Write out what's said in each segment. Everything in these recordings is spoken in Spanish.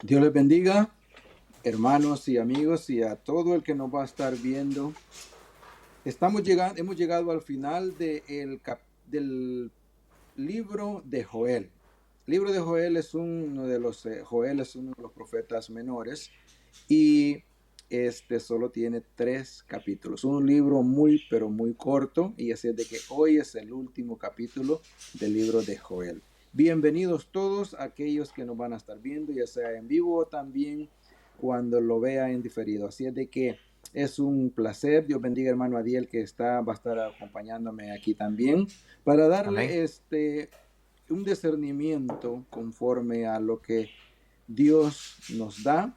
Dios les bendiga, hermanos y amigos, y a todo el que nos va a estar viendo. Hemos llegado al final del libro de Joel. El libro de Joel es Joel es uno de los profetas menores y este solo tiene 3 capítulos. Un libro muy, pero muy corto, y así es de que hoy es el último capítulo del libro de Joel. Bienvenidos todos aquellos que nos van a estar viendo, ya sea en vivo o también cuando lo vea en diferido. Así es de que es un placer. Dios bendiga, hermano Adiel, que va a estar acompañándome aquí también para Amén. darle un discernimiento conforme a lo que Dios nos da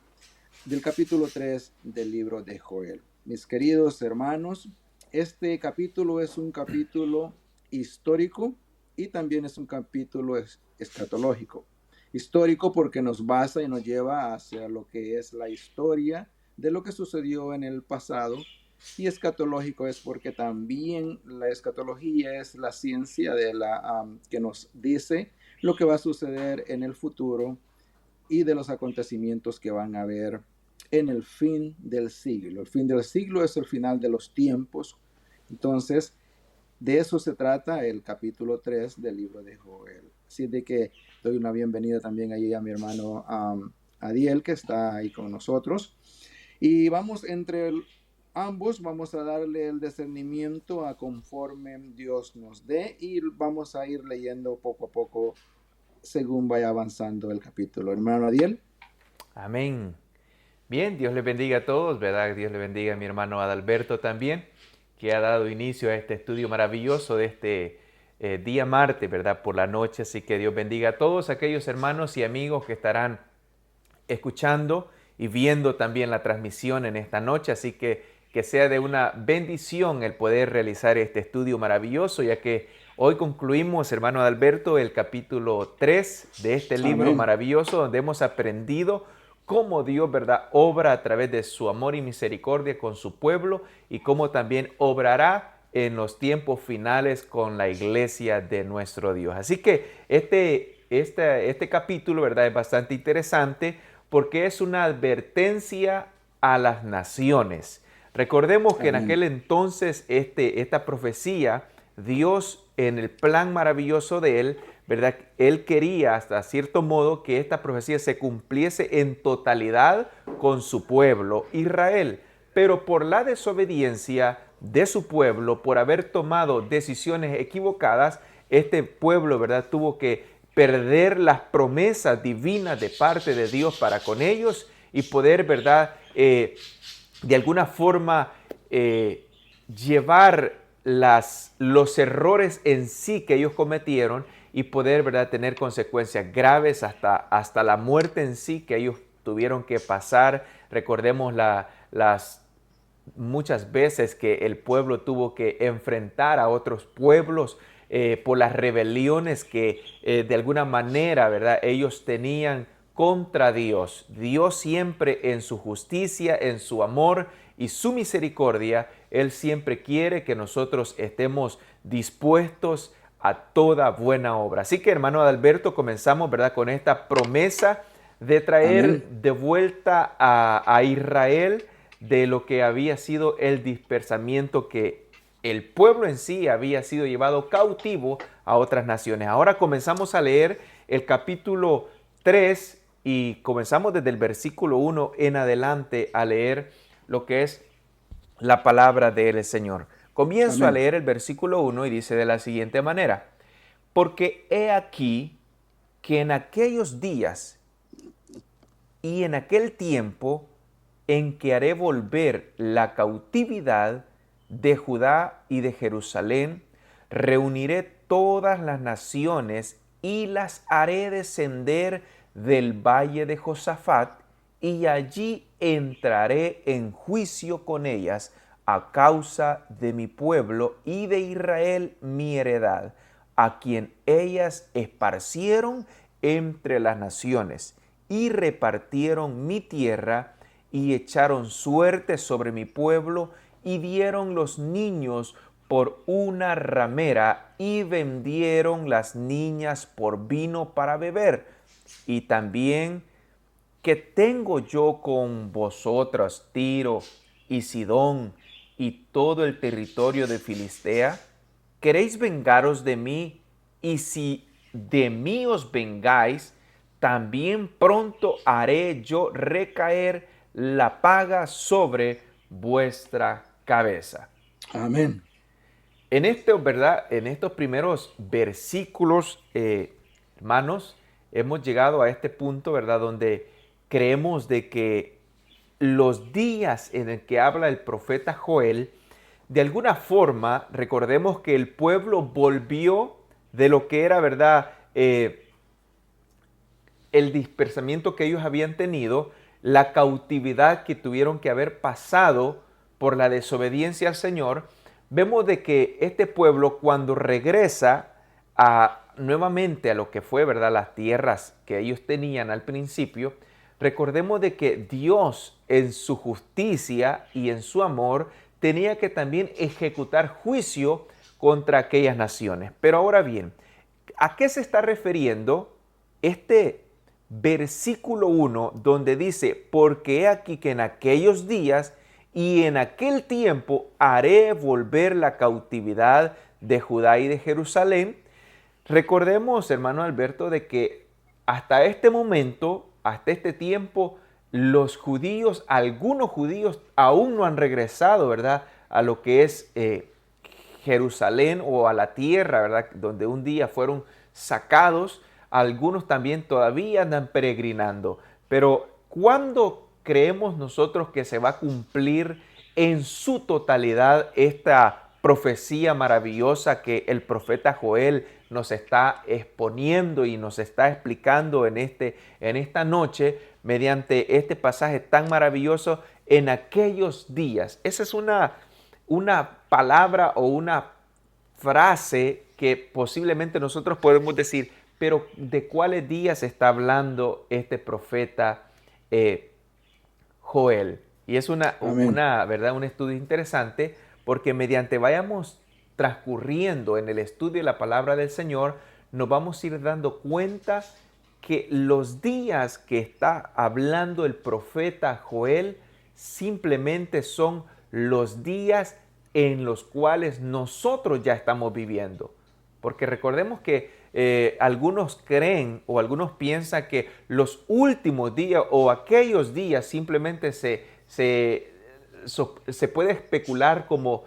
del capítulo 3 del libro de Joel. Mis queridos hermanos, este capítulo es un capítulo histórico y también es un capítulo escatológico. Histórico porque nos basa y nos lleva hacia lo que es la historia de lo que sucedió en el pasado, y escatológico es porque también la escatología es la ciencia que nos dice lo que va a suceder en el futuro y de los acontecimientos que van a haber en el fin del siglo. El fin del siglo es el final de los tiempos. Entonces, de eso se trata el capítulo 3 del libro de Joel. Así de que doy una bienvenida también ahí a mi hermano Adiel, que está ahí con nosotros. Y ambos vamos a darle el discernimiento a conforme Dios nos dé, y vamos a ir leyendo poco a poco según vaya avanzando el capítulo. Hermano Adiel. Amén. Bien, Dios les bendiga a todos, ¿verdad? Dios le bendiga a mi hermano Adalberto también, que ha dado inicio a este estudio maravilloso de este día martes, ¿verdad? Por la noche. Así que Dios bendiga a todos aquellos hermanos y amigos que estarán escuchando y viendo también la transmisión en esta noche. Así que sea de una bendición el poder realizar este estudio maravilloso, ya que hoy concluimos, hermano Adalberto, el capítulo 3 de este libro Amén. maravilloso, donde hemos aprendido cómo Dios, ¿verdad?, obra a través de su amor y misericordia con su pueblo, y cómo también obrará en los tiempos finales con la iglesia de nuestro Dios. Así que este capítulo, ¿verdad?, es bastante interesante porque es una advertencia a las naciones. Recordemos que en Amén. aquel entonces esta profecía, Dios en el plan maravilloso de Él, ¿verdad? Él quería hasta cierto modo que esta profecía se cumpliese en totalidad con su pueblo, Israel. Pero por la desobediencia de su pueblo, por haber tomado decisiones equivocadas, este pueblo, ¿verdad?, tuvo que perder las promesas divinas de parte de Dios para con ellos y poder, ¿verdad?, de alguna forma llevar los errores en sí que ellos cometieron y poder, ¿verdad?, tener consecuencias graves hasta la muerte en sí que ellos tuvieron que pasar. Recordemos las muchas veces que el pueblo tuvo que enfrentar a otros pueblos por las rebeliones que de alguna manera, ¿verdad?, ellos tenían contra Dios. Dios siempre en su justicia, en su amor y su misericordia, Él siempre quiere que nosotros estemos dispuestos a toda buena obra. Así que, hermano Adalberto, comenzamos, ¿verdad?, con esta promesa de traer Amén. de vuelta a Israel de lo que había sido el dispersamiento, que el pueblo en sí había sido llevado cautivo a otras naciones. Ahora comenzamos a leer el capítulo 3 y comenzamos desde el versículo 1 en adelante a leer lo que es la palabra del Señor. Comienzo a Amén. leer el versículo 1 y dice de la siguiente manera: porque he aquí que en aquellos días y en aquel tiempo en que haré volver la cautividad de Judá y de Jerusalén, reuniré todas las naciones y las haré descender del valle de Josafat, y allí entraré en juicio con ellas a causa de mi pueblo y de Israel mi heredad, a quien ellas esparcieron entre las naciones, y repartieron mi tierra, y echaron suerte sobre mi pueblo, y dieron los niños por una ramera, y vendieron las niñas por vino para beber. Y también ¿qué tengo yo con vosotras, Tiro y Sidón y todo el territorio de Filistea? ¿Queréis vengaros de mí? Y si de mí os vengáis, también pronto haré yo recaer la paga sobre vuestra cabeza. Amén. En esto, ¿verdad? En estos primeros versículos, hermanos, hemos llegado a este punto, ¿verdad? Donde creemos de que los días en el que habla el profeta Joel, de alguna forma, recordemos que el pueblo volvió de lo que era, ¿verdad? El dispersamiento que ellos habían tenido, la cautividad que tuvieron que haber pasado por la desobediencia al Señor, vemos de que este pueblo cuando regresa nuevamente a lo que fue, ¿verdad?, las tierras que ellos tenían al principio, recordemos de que Dios en su justicia y en su amor tenía que también ejecutar juicio contra aquellas naciones. Pero ahora bien, ¿a qué se está refiriendo este versículo 1 donde dice, porque he aquí que en aquellos días y en aquel tiempo haré volver la cautividad de Judá y de Jerusalén? Recordemos, hermano Alberto, de que hasta este momento, hasta este tiempo, los judíos, algunos judíos aún no han regresado, ¿verdad?, a lo que es Jerusalén o a la tierra, ¿verdad?, donde un día fueron sacados. Algunos también todavía andan peregrinando. Pero ¿cuándo creemos nosotros que se va a cumplir en su totalidad esta profecía maravillosa que el profeta Joel nos está exponiendo y nos está explicando en esta noche mediante este pasaje tan maravilloso? En aquellos días. Esa es una palabra o una frase que posiblemente nosotros podemos decir, pero ¿de cuáles días está hablando este profeta Joel? Y es Amén. ¿verdad?, un estudio interesante, porque mediante vayamos transcurriendo en el estudio de la palabra del Señor, nos vamos a ir dando cuenta que los días que está hablando el profeta Joel simplemente son los días en los cuales nosotros ya estamos viviendo. Porque recordemos que algunos creen o algunos piensan que los últimos días o aquellos días simplemente se puede especular como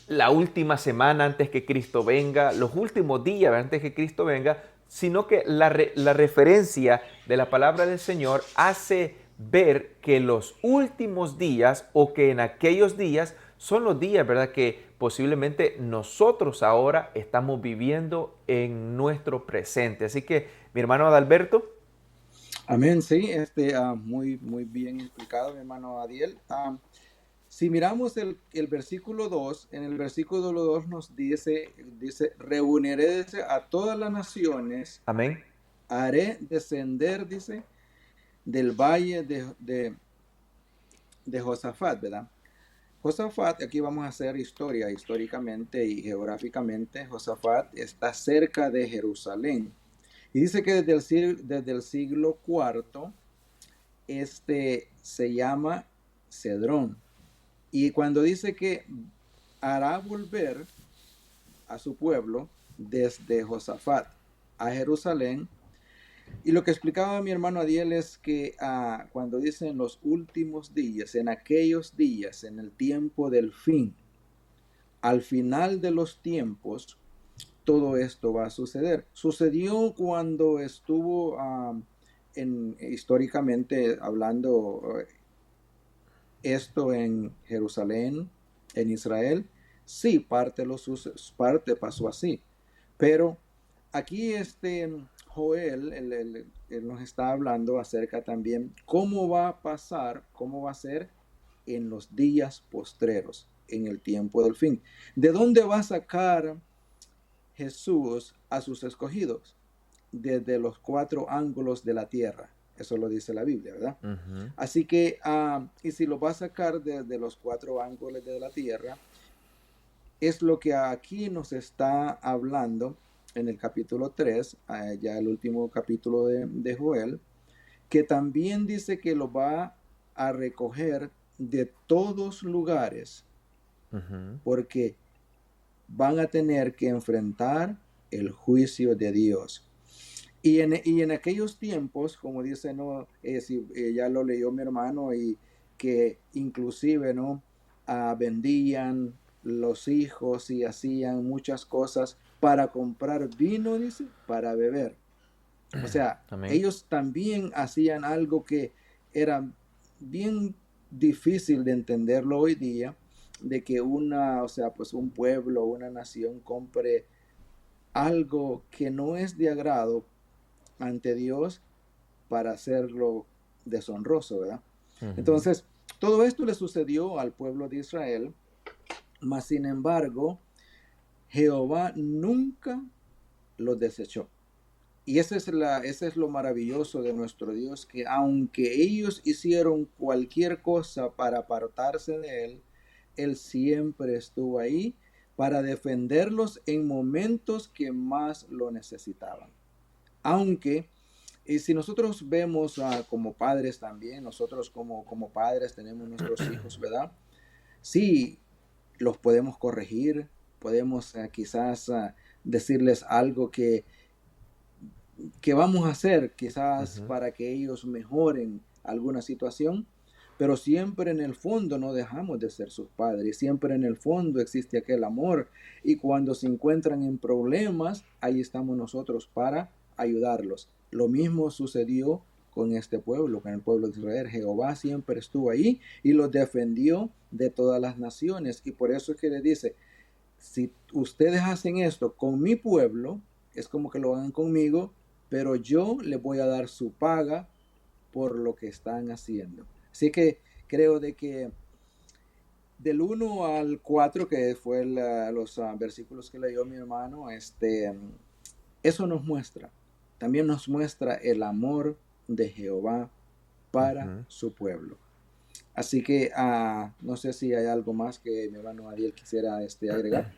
la última semana antes que Cristo venga, los últimos días antes que Cristo venga, sino que la referencia de la palabra del Señor hace ver que los últimos días o que en aquellos días son los días, ¿verdad?, que posiblemente nosotros ahora estamos viviendo en nuestro presente. Así que, mi hermano Adalberto. Amén, sí, muy, muy bien explicado, mi hermano Adiel. Si miramos el versículo 2, en el versículo 2 nos dice, reuniré dice, a todas las naciones, Amén. haré descender, dice, del valle de Josafat, ¿verdad? Josafat, aquí vamos a hacer historia, históricamente y geográficamente, Josafat está cerca de Jerusalén. Y dice que desde el siglo IV, se llama Cedrón. Y cuando dice que hará volver a su pueblo desde Josafat a Jerusalén, y lo que explicaba mi hermano Adiel es que cuando dice en los últimos días, en aquellos días, en el tiempo del fin, al final de los tiempos, todo esto va a suceder. Sucedió cuando estuvo históricamente hablando esto en Jerusalén, en Israel. Sí, parte pasó así. Pero aquí Joel, él nos está hablando acerca también cómo va a pasar, cómo va a ser en los días postreros, en el tiempo del fin. ¿De dónde va a sacar Jesús a sus escogidos? Desde los cuatro ángulos de la tierra. Eso lo dice la Biblia, ¿verdad? Ujú. Así que, y si lo va a sacar desde los cuatro ángulos de la tierra, es lo que aquí nos está hablando en el capítulo 3, ya el último capítulo de Joel. que también dice que lo va a recoger de todos lugares, porque van a tener que enfrentar el juicio de Dios. Y en aquellos tiempos, como dice, ¿no? Ya lo leyó mi hermano, y que inclusive, ¿no? Vendían los hijos y hacían muchas cosas para comprar vino, dice, para beber. O sea, Amén. ellos también hacían algo que era bien difícil de entenderlo hoy día, de que pues un pueblo, una nación compre algo que no es de agrado ante Dios para hacerlo deshonroso, ¿verdad? Entonces, todo esto le sucedió al pueblo de Israel, mas sin embargo, Jehová nunca los desechó. Y ese es lo maravilloso de nuestro Dios, que aunque ellos hicieron cualquier cosa para apartarse de Él siempre estuvo ahí para defenderlos en momentos que más lo necesitaban. Aunque, si nosotros vemos como padres también, nosotros como padres tenemos nuestros hijos, ¿verdad? Sí, los podemos corregir, podemos quizás decirles algo que vamos a hacer quizás para que ellos mejoren alguna situación, pero siempre en el fondo no dejamos de ser sus padres, siempre en el fondo existe aquel amor, y cuando se encuentran en problemas, ahí estamos nosotros para ayudarlos. Lo mismo sucedió con este pueblo, con el pueblo de Israel. Jehová siempre estuvo ahí y los defendió de todas las naciones, y por eso es que le dice, si ustedes hacen esto con mi pueblo, es como que lo hagan conmigo, pero yo les voy a dar su paga por lo que están haciendo. Así que creo de que del 1 al 4, que fue los versículos que leyó mi hermano, eso nos muestra, también nos muestra el amor de Jehová para su pueblo. Así que no sé si hay algo más que mi hermano Ariel quisiera agregar.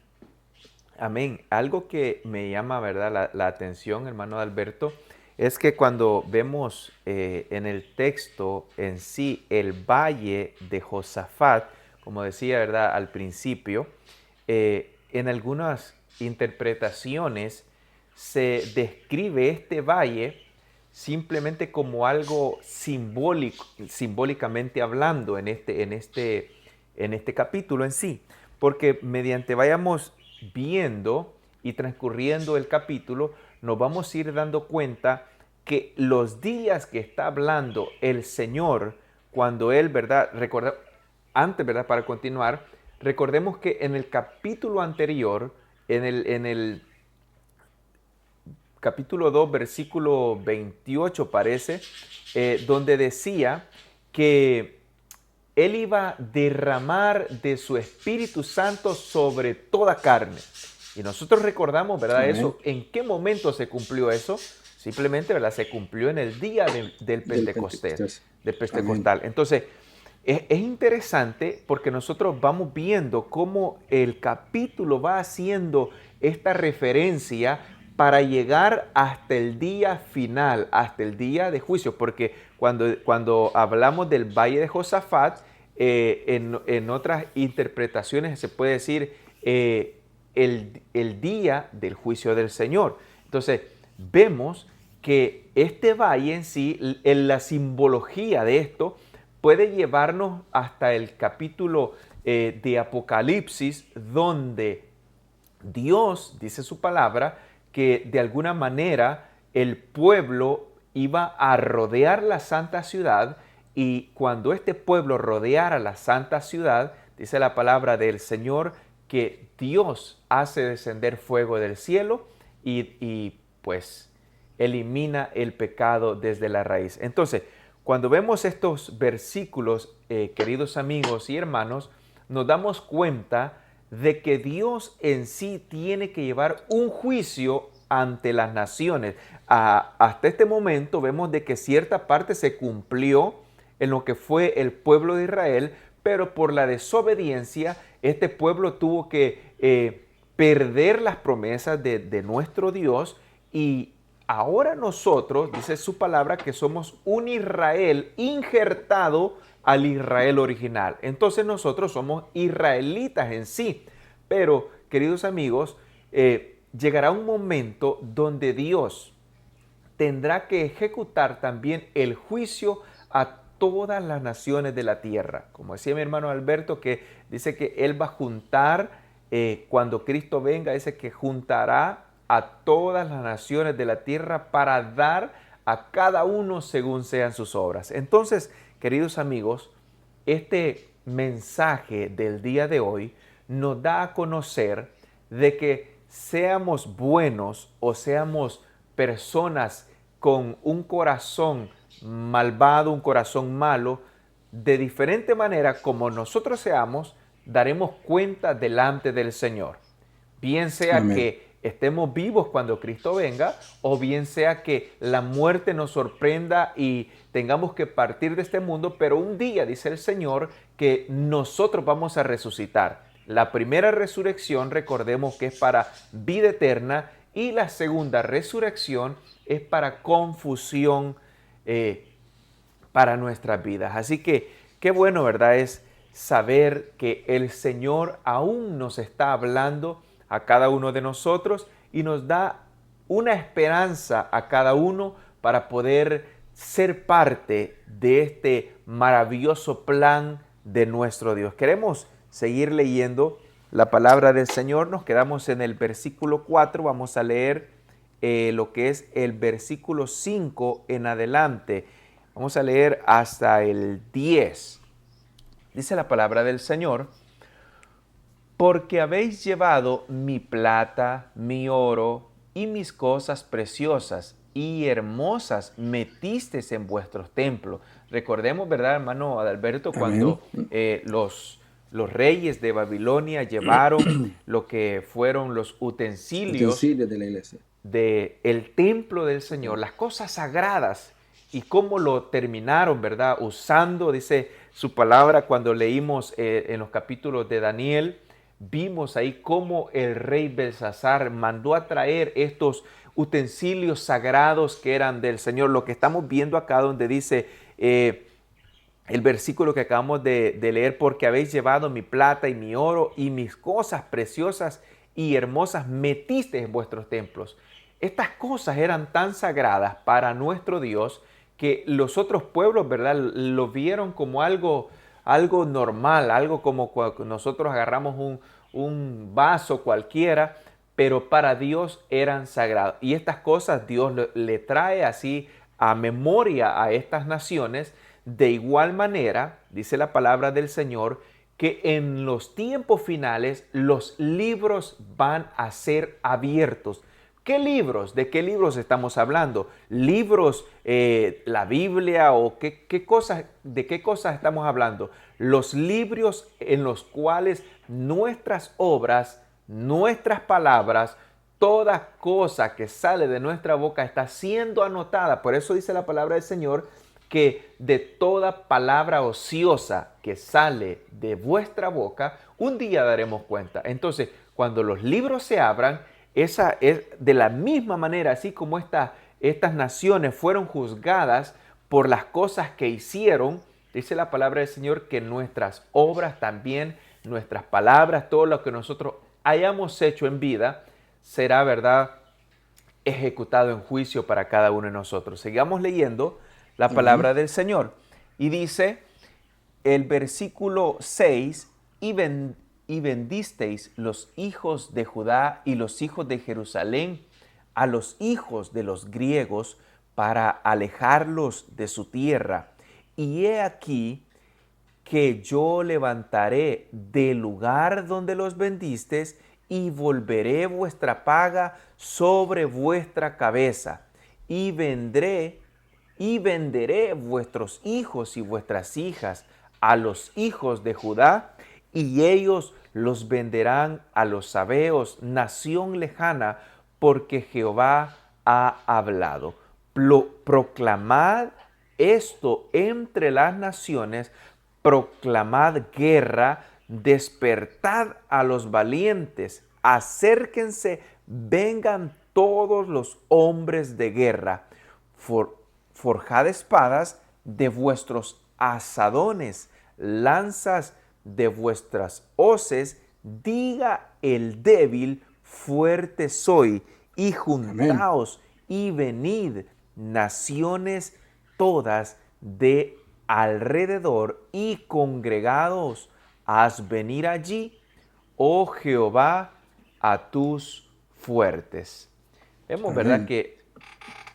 Amén. Algo que me llama, ¿verdad?, la atención, hermano Alberto, es que cuando vemos en el texto en sí el valle de Josafat, como decía, ¿verdad?, al principio, en algunas interpretaciones se describe este valle simplemente como algo simbólico, simbólicamente hablando en este capítulo en sí, porque mediante vayamos viendo y transcurriendo el capítulo, nos vamos a ir dando cuenta que los días que está hablando el Señor, cuando Él, ¿verdad? Antes, ¿verdad? Para continuar, recordemos que en el capítulo anterior, en el capítulo 2, versículo 28 parece, donde decía que Él iba a derramar de su Espíritu Santo sobre toda carne. Y nosotros recordamos, ¿verdad? Amén. Eso, ¿en qué momento se cumplió eso? Simplemente, ¿verdad? Se cumplió en el día del Pentecostés. Del Pentecostal. Amén. Entonces, es interesante porque nosotros vamos viendo cómo el capítulo va haciendo esta referencia para llegar hasta el día final, hasta el día de juicio, porque cuando hablamos del Valle de Josafat, en otras interpretaciones se puede decir el día del juicio del Señor. Entonces, vemos que este valle en sí, en la simbología de esto, puede llevarnos hasta el capítulo de Apocalipsis, donde Dios, dice su palabra, que de alguna manera el pueblo iba a rodear la santa ciudad, y cuando este pueblo rodeara la santa ciudad, dice la palabra del Señor que Dios hace descender fuego del cielo y pues elimina el pecado desde la raíz. Entonces, cuando vemos estos versículos, queridos amigos y hermanos, nos damos cuenta de que Dios en sí tiene que llevar un juicio ante las naciones. Hasta este momento vemos de que cierta parte se cumplió en lo que fue el pueblo de Israel, pero por la desobediencia este pueblo tuvo que perder las promesas de nuestro Dios, y ahora nosotros, dice su palabra, que somos un Israel injertado al Israel original. Entonces nosotros somos israelitas en sí. Pero, queridos amigos, llegará un momento donde Dios tendrá que ejecutar también el juicio a todas las naciones de la tierra. Como decía mi hermano Alberto, que dice que Él va a juntar, cuando Cristo venga, dice que juntará a todas las naciones de la tierra para dar a cada uno según sean sus obras. Entonces, queridos amigos, este mensaje del día de hoy nos da a conocer de que seamos buenos o seamos personas con un corazón malvado, un corazón malo, de diferente manera como nosotros seamos, daremos cuenta delante del Señor. Bien sea Amén. que estemos vivos cuando Cristo venga, o bien sea que la muerte nos sorprenda y tengamos que partir de este mundo, pero un día, dice el Señor, que nosotros vamos a resucitar. La primera resurrección, recordemos que es para vida eterna, y la segunda resurrección es para confusión para nuestras vidas. Así que qué bueno, ¿verdad? Es saber que el Señor aún nos está hablando a cada uno de nosotros y nos da una esperanza a cada uno para poder ser parte de este maravilloso plan de nuestro Dios. Queremos seguir leyendo la palabra del Señor. Nos quedamos en el versículo 4. Vamos a leer lo que es el versículo 5 en adelante. Vamos a leer hasta el 10. Dice la palabra del Señor: porque habéis llevado mi plata, mi oro y mis cosas preciosas y hermosas metisteis en vuestros templos. Recordemos, ¿verdad, hermano Adalberto, Amén. cuando los reyes de Babilonia llevaron lo que fueron los utensilios Utensilios de la iglesia. del templo del Señor, las cosas sagradas, y cómo lo terminaron, ¿verdad? Usando, dice su palabra, cuando leímos en los capítulos de Daniel, vimos ahí cómo el rey Belsasar mandó a traer estos utensilios sagrados que eran del Señor. Lo que estamos viendo acá donde dice el versículo que acabamos de leer: porque habéis llevado mi plata y mi oro y mis cosas preciosas y hermosas metiste en vuestros templos. Estas cosas eran tan sagradas para nuestro Dios que los otros pueblos, ¿verdad?, lo vieron como algo normal, algo como cuando nosotros agarramos un vaso cualquiera, pero para Dios eran sagrados. Y estas cosas Dios le trae así a memoria a estas naciones. De igual manera, dice la palabra del Señor, que en los tiempos finales los libros van a ser abiertos. ¿Qué libros? ¿De qué libros estamos hablando? ¿Libros, la Biblia o qué cosas, de qué cosas estamos hablando? Los libros en los cuales nuestras obras, nuestras palabras, toda cosa que sale de nuestra boca está siendo anotada. Por eso dice la palabra del Señor que de toda palabra ociosa que sale de vuestra boca, un día daremos cuenta. Entonces, cuando los libros se abran, esa es de la misma manera, así como estas naciones fueron juzgadas por las cosas que hicieron, dice la palabra del Señor que nuestras obras también, nuestras palabras, todo lo que nosotros hayamos hecho en vida, será, ¿verdad?, ejecutado en juicio para cada uno de nosotros. Sigamos leyendo la Amén. palabra del Señor. Y dice el versículo 6, y vendisteis los hijos de Judá y los hijos de Jerusalén a los hijos de los griegos para alejarlos de su tierra. Y he aquí que yo levantaré del lugar donde los vendisteis y volveré vuestra paga sobre vuestra cabeza, y vendré y venderé vuestros hijos y vuestras hijas a los hijos de Judá, y ellos los venderán a los sabeos, nación lejana, porque Jehová ha hablado. Proclamad esto entre las naciones, proclamad guerra, despertad a los valientes, acérquense, vengan todos los hombres de guerra, forjad espadas de vuestros asadones, lanzas de vuestras hoces, diga el débil, fuerte soy, y Amén. juntaos y venid, naciones todas de alrededor, y congregados, haz venir allí, oh Jehová, a tus fuertes. Vemos, ¿verdad?, Amén. que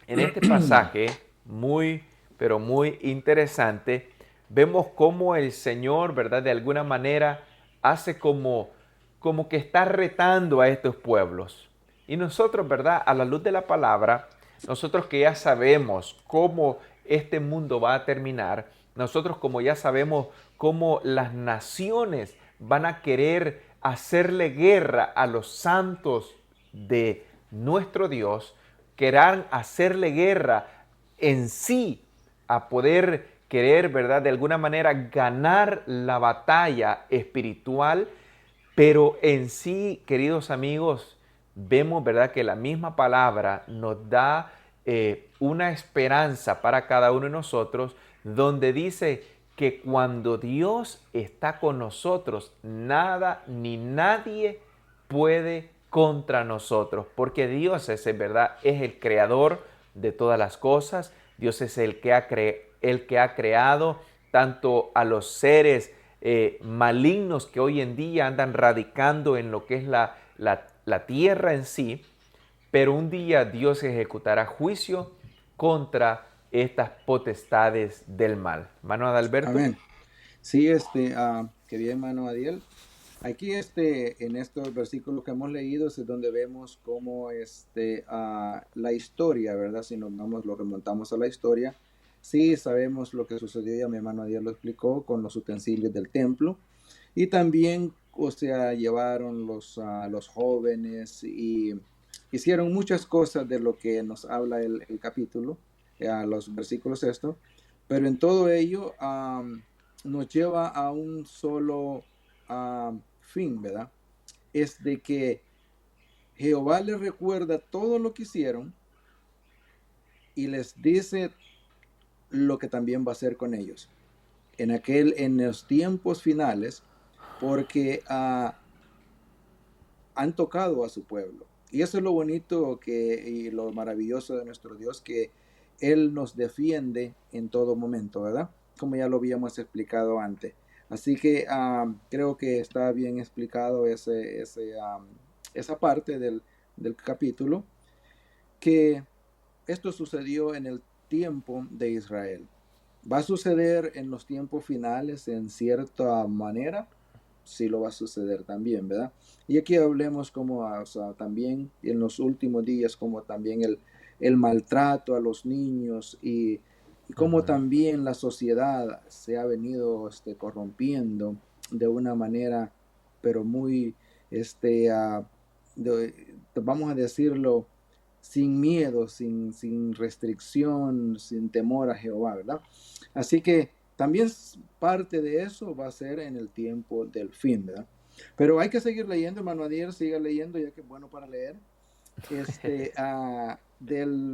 en este pasaje muy, pero muy interesante, vemos cómo el Señor, ¿verdad?, de alguna manera hace como que está retando a estos pueblos. Y nosotros, ¿verdad?, a la luz de la palabra, nosotros que ya sabemos cómo este mundo va a terminar, nosotros como ya sabemos cómo las naciones van a querer hacerle guerra a los santos de nuestro Dios, querrán hacerle guerra en sí a poder querer, ¿verdad?, de alguna manera ganar la batalla espiritual, pero en sí, queridos amigos, vemos, ¿verdad?, que la misma palabra nos da una esperanza para cada uno de nosotros, donde dice que cuando Dios está con nosotros, nada ni nadie puede contra nosotros, porque Dios es, ¿verdad?, es el creador de todas las cosas. Dios es el que ha creado tanto a los seres malignos que hoy en día andan radicando en lo que es la tierra en sí, pero un día Dios ejecutará juicio contra estas potestades del mal. Hermano Adalberto. Amén. Sí, qué bien, hermano Adiel. Aquí, en estos versículos que hemos leído es donde vemos cómo, la historia, ¿verdad? Si nos vamos, lo remontamos a la historia, sí sabemos lo que sucedió, ya mi hermano Adiel lo explicó, con los utensilios del templo. Y también, o sea, llevaron los jóvenes y hicieron muchas cosas de lo que nos habla el capítulo, los versículos esto, pero en todo ello nos lleva a un solo fin, ¿verdad? Es de que Jehová les recuerda todo lo que hicieron y les dice lo que también va a hacer con ellos en los tiempos finales, porque han tocado a su pueblo. Y eso es lo bonito y lo maravilloso de nuestro Dios, que Él nos defiende en todo momento, ¿verdad? Como ya lo habíamos explicado antes. Así que creo que está bien explicado esa parte del capítulo, que esto sucedió en el tiempo de Israel. ¿Va a suceder en los tiempos finales en cierta manera? Sí lo va a suceder también, ¿verdad? Y aquí hablemos como, o sea, también en los últimos días, como también el maltrato a los niños y cómo Ujú. también la sociedad se ha venido corrompiendo de una manera, pero muy, vamos a decirlo, sin miedo, sin restricción, sin temor a Jehová, ¿verdad? Así que también parte de eso va a ser en el tiempo del fin, ¿verdad? Pero hay que seguir leyendo, hermano Adiel, siga leyendo, ya que es bueno para leer.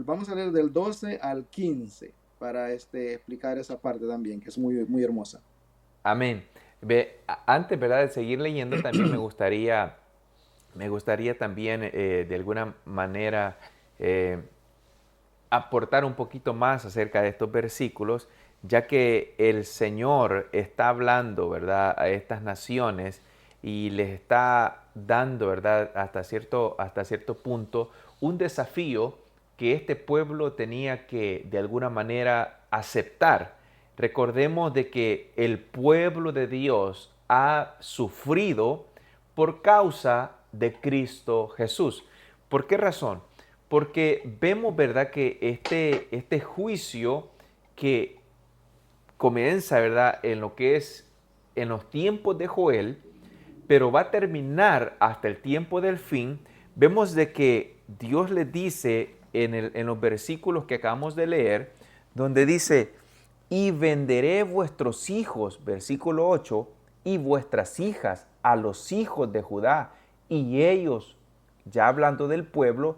Vamos a leer del 12 al 15 para explicar esa parte también, que es muy, muy hermosa. Amén. Antes, ¿verdad?, de seguir leyendo, también me gustaría también de alguna manera eh, aportar un poquito más acerca de estos versículos, ya que el Señor está hablando, ¿verdad?, a estas naciones y les está dando, ¿verdad?, hasta cierto punto un desafío que este pueblo tenía que de alguna manera aceptar. Recordemos de que el pueblo de Dios ha sufrido por causa de Cristo Jesús. ¿Por qué razón? Porque vemos, ¿verdad?, que este juicio que comienza, ¿verdad?, en lo que es en los tiempos de Joel, pero va a terminar hasta el tiempo del fin. Vemos de que Dios les dice en los versículos que acabamos de leer, donde dice, y venderé vuestros hijos, versículo 8, y vuestras hijas a los hijos de Judá, y ellos, ya hablando del pueblo,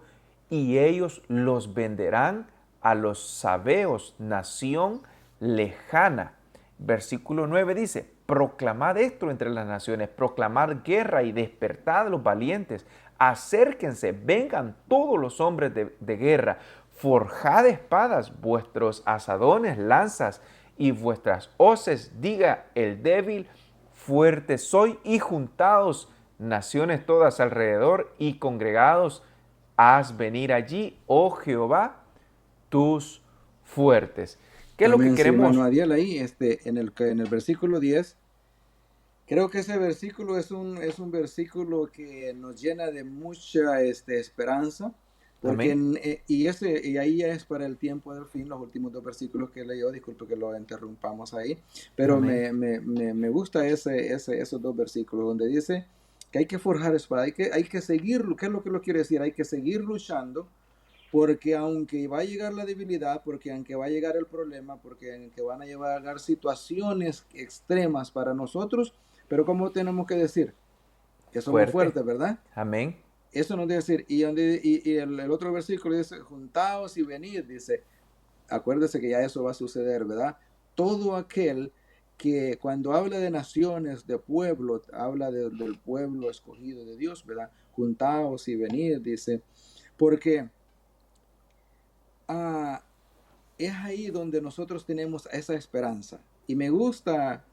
y ellos los venderán a los sabeos, nación lejana. Versículo 9 dice, proclamad esto entre las naciones, proclamad guerra y despertad a los valientes, acérquense, vengan todos los hombres de guerra, forjad espadas, vuestros asadones, lanzas y vuestras hoces, diga el débil, fuerte soy, y juntados naciones todas alrededor y congregados, haz venir allí, oh Jehová, tus fuertes. ¿Qué es lo que Amén, sí, hermano queremos? Adiel, ahí en el versículo 10, creo que ese versículo es un versículo que nos llena de mucha esperanza, porque Amén. y ahí ya es para el tiempo del fin, los últimos dos versículos que leyó, disculpe que lo interrumpamos ahí, pero Amén. me gusta esos dos versículos donde dice que hay que forjar espada, hay que seguir, ¿qué es lo que lo quiere decir? Hay que seguir luchando, porque aunque va a llegar la debilidad, porque aunque va a llegar el problema, porque aunque van a llegar situaciones extremas para nosotros, pero ¿cómo tenemos que decir? Que somos Fuerte. fuertes, ¿verdad? Amén. Eso nos debe decir. Y el otro versículo dice, juntaos y venid, dice, acuérdese que ya eso va a suceder, ¿verdad? Todo aquel que cuando habla de naciones, de pueblo, habla del pueblo escogido de Dios, ¿verdad? Juntaos y venid, dice, porque ah, es ahí donde nosotros tenemos esa esperanza. Y me gusta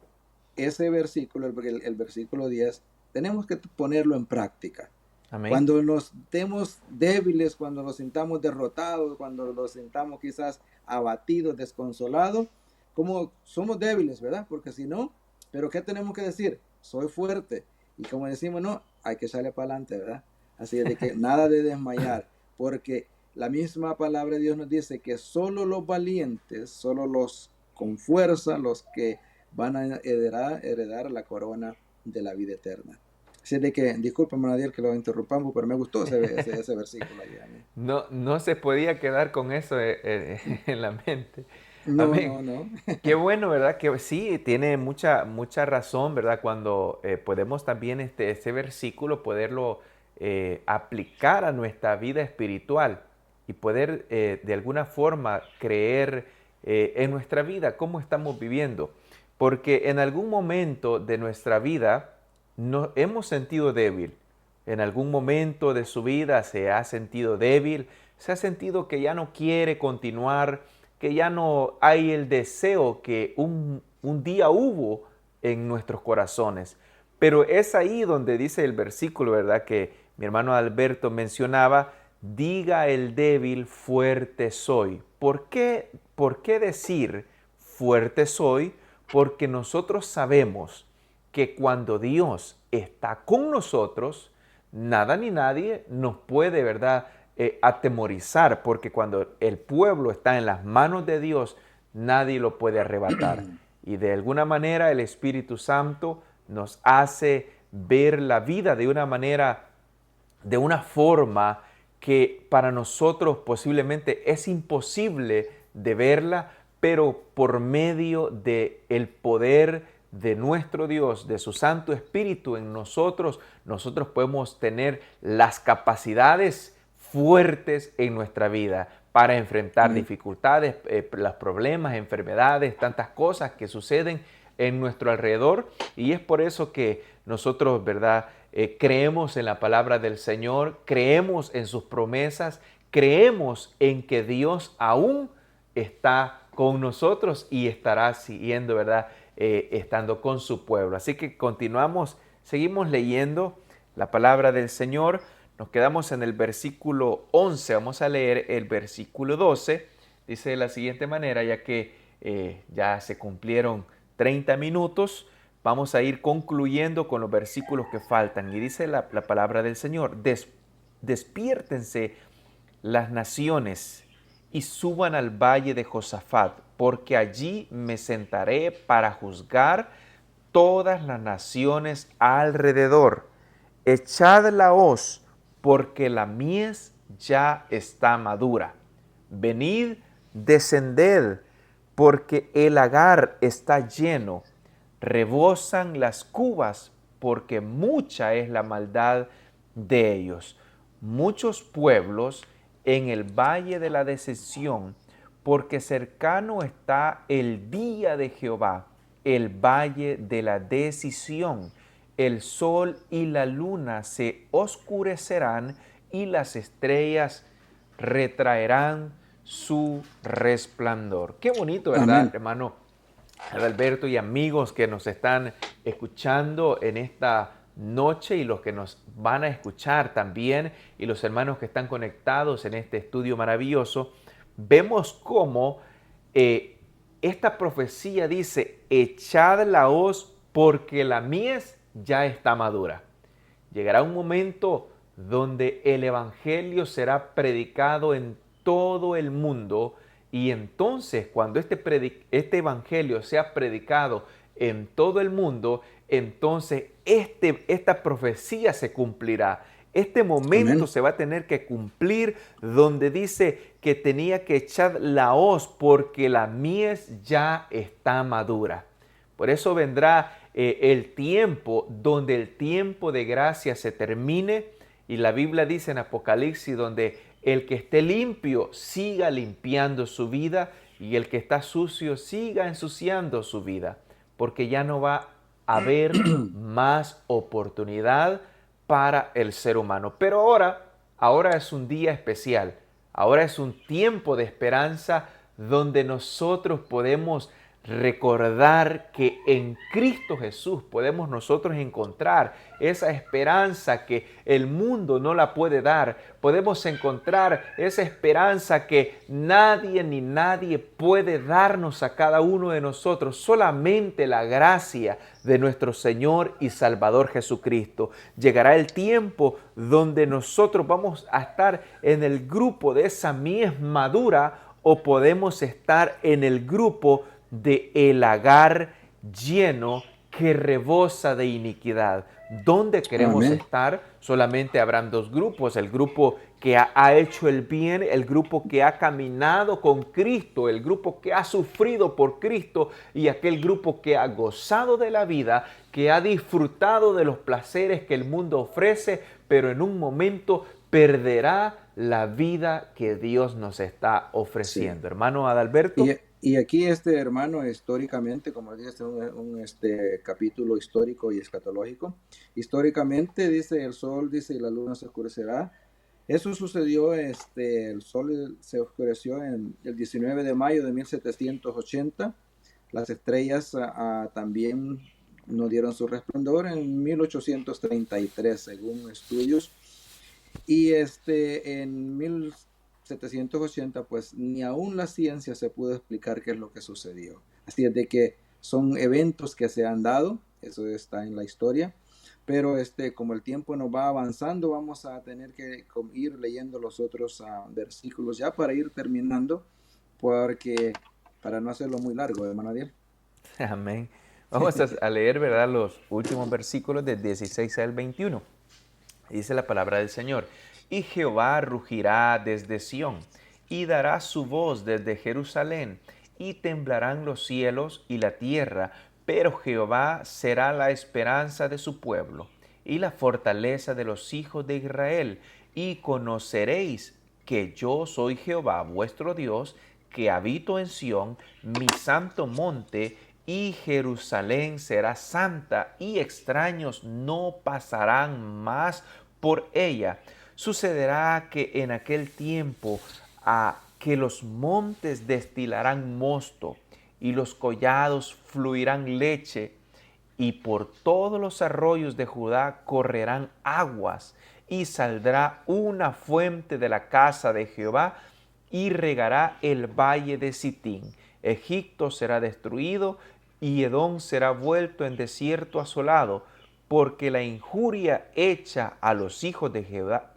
ese versículo, el versículo 10, tenemos que ponerlo en práctica. Amén. Cuando nos estemos débiles, cuando nos sintamos derrotados, cuando nos sintamos quizás abatidos, desconsolados, como somos débiles, ¿verdad? Porque si no, pero ¿qué tenemos que decir? Soy fuerte. Y como decimos, no, hay que echarle para adelante, ¿verdad? Así de que nada de desmayar, porque la misma palabra de Dios nos dice que solo los valientes, solo los con fuerza, los que van a heredar la corona de la vida eterna. Así de que, discúlpame, Nadiel, que lo interrumpamos, pero me gustó ese versículo ahí a mí. No, no se podía quedar con eso en la mente. No, Amén. no, no. Qué bueno, ¿verdad? Que sí, tiene mucha razón, ¿verdad? Cuando podemos también ese versículo poderlo aplicar a nuestra vida espiritual y poder de alguna forma creer en nuestra vida, cómo estamos viviendo. Porque en algún momento de nuestra vida nos hemos sentido débil. En algún momento de su vida se ha sentido débil, se ha sentido que ya no quiere continuar, que ya no hay el deseo que un día hubo en nuestros corazones. Pero es ahí donde dice el versículo, ¿verdad? Que mi hermano Alberto mencionaba, diga el débil, fuerte soy. Por qué decir fuerte soy? Porque nosotros sabemos que cuando Dios está con nosotros, nada ni nadie nos puede, ¿verdad?, atemorizar, porque cuando el pueblo está en las manos de Dios, nadie lo puede arrebatar. Y de alguna manera el Espíritu Santo nos hace ver la vida de una manera, de una forma que para nosotros posiblemente es imposible de verla, pero por medio de el poder de nuestro Dios, de su Santo Espíritu en nosotros, nosotros podemos tener las capacidades fuertes en nuestra vida para enfrentar Amén. dificultades, los problemas, enfermedades, tantas cosas que suceden en nuestro alrededor. Y es por eso que nosotros, ¿verdad?, creemos en la palabra del Señor, creemos en sus promesas, creemos en que Dios aún está con nosotros y estará siguiendo, ¿verdad?, estando con su pueblo. Así que continuamos, seguimos leyendo la palabra del Señor. Nos quedamos en el versículo 11, vamos a leer el versículo 12. Dice de la siguiente manera, ya que ya se cumplieron 30 minutos, vamos a ir concluyendo con los versículos que faltan. Y dice la palabra del Señor, despiértense las naciones y suban al valle de Josafat, porque allí me sentaré para juzgar todas las naciones alrededor. Echad la hoz, porque la mies ya está madura. Venid, descended, porque el lagar está lleno. Rebosan las cubas, porque mucha es la maldad de ellos. Muchos pueblos en el valle de la decisión, porque cercano está el día de Jehová, el valle de la decisión. El sol y la luna se oscurecerán y las estrellas retraerán su resplandor. Qué bonito, ¿verdad, Amén. hermano Adalberto y amigos que nos están escuchando en esta noche y los que nos van a escuchar también y los hermanos que están conectados en este estudio maravilloso? Vemos cómo esta profecía dice: echad la hoz porque la mies ya está madura. Llegará un momento donde el evangelio será predicado en todo el mundo, y entonces cuando este evangelio sea predicado en todo el mundo, entonces esta profecía se cumplirá. Este momento Amén. se va a tener que cumplir donde dice que tenía que echar la hoz porque la mies ya está madura. Por eso vendrá el tiempo donde el tiempo de gracia se termine, y la Biblia dice en Apocalipsis donde el que esté limpio siga limpiando su vida y el que está sucio siga ensuciando su vida, porque ya no va a haber más oportunidad para el ser humano. Pero ahora es un día especial, ahora es un tiempo de esperanza donde nosotros podemos recordar que en Cristo Jesús podemos nosotros encontrar esa esperanza que el mundo no la puede dar. Podemos encontrar esa esperanza que nadie ni nadie puede darnos a cada uno de nosotros. Solamente la gracia de nuestro Señor y Salvador Jesucristo. Llegará el tiempo donde nosotros vamos a estar en el grupo de esa mies madura, o podemos estar en el grupo de el lagar lleno que rebosa de iniquidad. ¿Dónde queremos Amén. estar? Solamente habrán dos grupos: el grupo que ha hecho el bien, el grupo que ha caminado con Cristo, el grupo que ha sufrido por Cristo, y aquel grupo que ha gozado de la vida, que ha disfrutado de los placeres que el mundo ofrece, pero en un momento perderá la vida que Dios nos está Sí. ofreciendo. Hermano Adalberto. Y aquí este hermano, históricamente, como dice, este capítulo histórico y escatológico. Históricamente dice: el sol, dice, y la luna se oscurecerá. Eso sucedió, el sol se oscureció en el 19 de mayo de 1780. Las estrellas también no dieron su resplandor en 1833, según estudios. Y en 1780, pues ni aún la ciencia se pudo explicar qué es lo que sucedió. Así es de que son eventos que se han dado, eso está en la historia, pero como el tiempo nos va avanzando, vamos a tener que ir leyendo los otros versículos ya para ir terminando, porque para no hacerlo muy largo, hermano Adiel. Amén. Vamos a leer, ¿verdad?, los últimos versículos del 16 al 21. Dice la palabra del Señor: y Jehová rugirá desde Sión, y dará su voz desde Jerusalén, y temblarán los cielos y la tierra, pero Jehová será la esperanza de su pueblo, y la fortaleza de los hijos de Israel, y conoceréis que yo soy Jehová vuestro Dios, que habito en Sión, mi santo monte, y Jerusalén será santa, y extraños no pasarán más por ella. Sucederá que en aquel tiempo que los montes destilarán mosto, y los collados fluirán leche, y por todos los arroyos de Judá correrán aguas, y saldrá una fuente de la casa de Jehová, y regará el valle de Sitín. Egipto será destruido, y Edom será vuelto en desierto asolado, porque la injuria hecha a los hijos de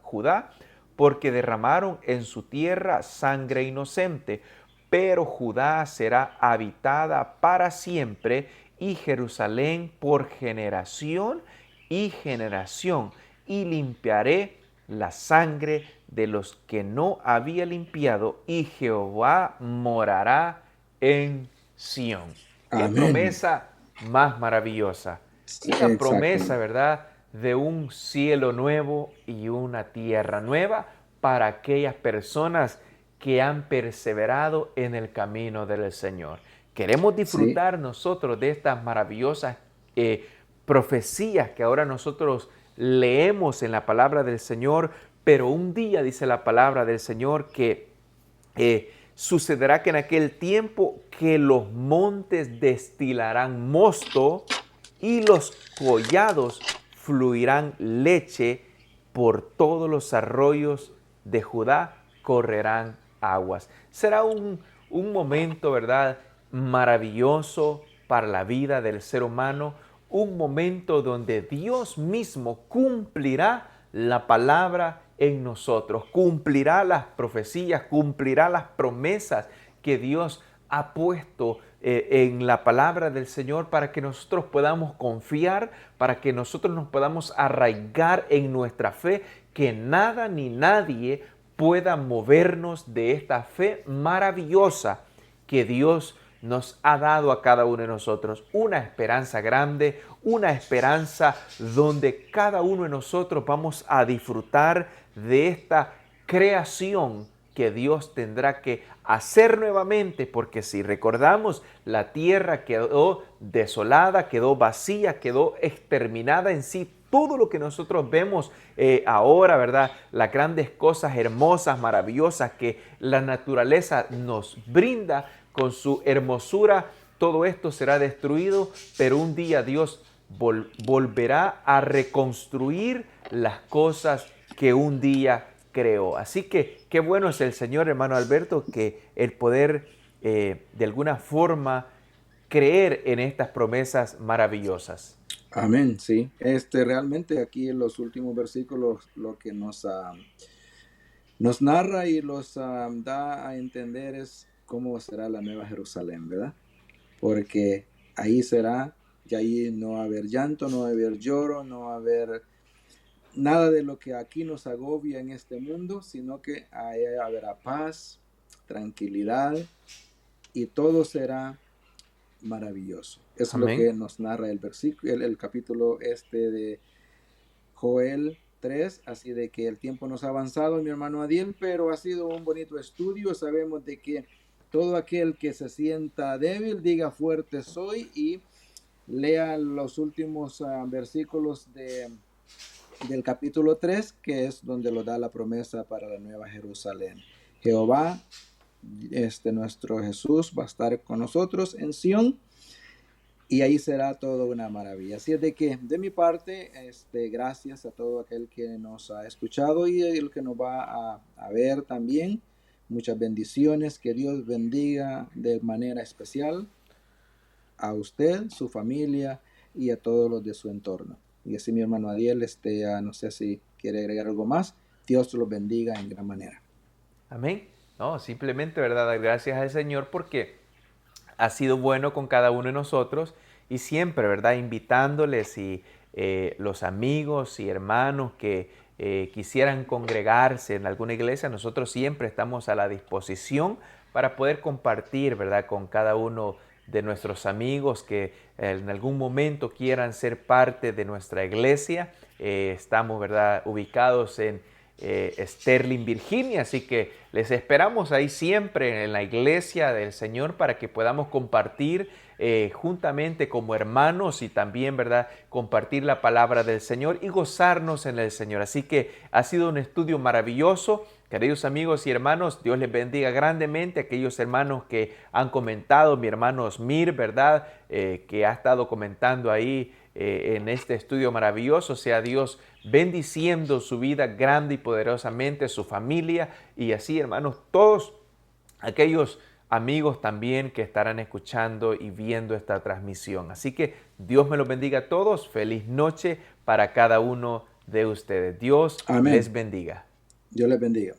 Judá, porque derramaron en su tierra sangre inocente. Pero Judá será habitada para siempre, y Jerusalén por generación y generación, y limpiaré la sangre de los que no había limpiado, y Jehová morará en Sión. Qué Amén. promesa más maravillosa. Una Exacto. promesa, ¿verdad?, de un cielo nuevo y una tierra nueva para aquellas personas que han perseverado en el camino del Señor. Queremos Sí, disfrutar nosotros de estas maravillosas profecías que ahora nosotros leemos en la palabra del Señor, pero un día dice la palabra del Señor que sucederá que en aquel tiempo que los montes destilarán mosto y los collados fluirán leche, por todos los arroyos de Judá correrán aguas. Será un momento, ¿verdad?, maravilloso para la vida del ser humano, un momento donde Dios mismo cumplirá la palabra en nosotros, cumplirá las profecías, cumplirá las promesas que Dios ha puesto en la palabra del Señor para que nosotros podamos confiar, para que nosotros nos podamos arraigar en nuestra fe, que nada ni nadie pueda movernos de esta fe maravillosa que Dios nos ha dado a cada uno de nosotros. Una esperanza grande, una esperanza donde cada uno de nosotros vamos a disfrutar de esta creación que Dios tendrá que hacer nuevamente, porque si recordamos, la tierra quedó desolada, quedó vacía, quedó exterminada en sí. Todo lo que nosotros vemos ahora, ¿verdad? Las grandes cosas hermosas, maravillosas que la naturaleza nos brinda con su hermosura, todo esto será destruido, pero un día Dios volverá a reconstruir las cosas que un día creó. Así que qué bueno es el Señor, hermano Alberto, que el poder de alguna forma creer en estas promesas maravillosas. amén, sí. Realmente aquí en los últimos versículos lo que nos narra y los da a entender es cómo será la nueva Jerusalén, ¿verdad? Porque ahí será, y ahí no va a haber llanto, no va a haber lloro, no va a haber nada de lo que aquí nos agobia en este mundo, sino que ahí habrá paz, tranquilidad y todo será maravilloso. Eso es lo Amén. que nos narra el versículo, el capítulo de Joel 3, así de que el tiempo nos ha avanzado, mi hermano Adiel, pero ha sido un bonito estudio. Sabemos de que todo aquel que se sienta débil, diga fuerte soy y lea los últimos versículos del capítulo 3, que es donde lo da la promesa para la nueva Jerusalén. Jehová, nuestro Jesús, va a estar con nosotros en Sión y ahí será todo una maravilla. Así es de que, de mi parte, gracias a todo aquel que nos ha escuchado y el que nos va a ver también. Muchas bendiciones, que Dios bendiga de manera especial a usted, su familia y a todos los de su entorno. Y así mi hermano Adiel, no sé si quiere agregar algo más. Dios los bendiga en gran manera. Amén. No, simplemente, ¿verdad? Dar gracias al Señor porque ha sido bueno con cada uno de nosotros y siempre, ¿verdad? Invitándoles y los amigos y hermanos que quisieran congregarse en alguna iglesia, nosotros siempre estamos a la disposición para poder compartir, ¿verdad? Con cada uno de nuestros amigos que en algún momento quieran ser parte de nuestra iglesia. Estamos, ¿verdad? Ubicados en Sterling, Virginia. Así que les esperamos ahí siempre en la iglesia del Señor para que podamos compartir juntamente como hermanos y también, ¿verdad?, compartir la palabra del Señor y gozarnos en el Señor. Así que ha sido un estudio maravilloso. Queridos amigos y hermanos, Dios les bendiga grandemente a aquellos hermanos que han comentado, mi hermano Osmir, ¿verdad?, que ha estado comentando ahí en este estudio maravilloso. Sea Dios bendiciendo su vida grande y poderosamente, su familia y así, hermanos, todos aquellos amigos también que estarán escuchando y viendo esta transmisión. Así que Dios me los bendiga a todos. Feliz noche para cada uno de ustedes. Dios les Amén. bendiga. Dios les bendiga.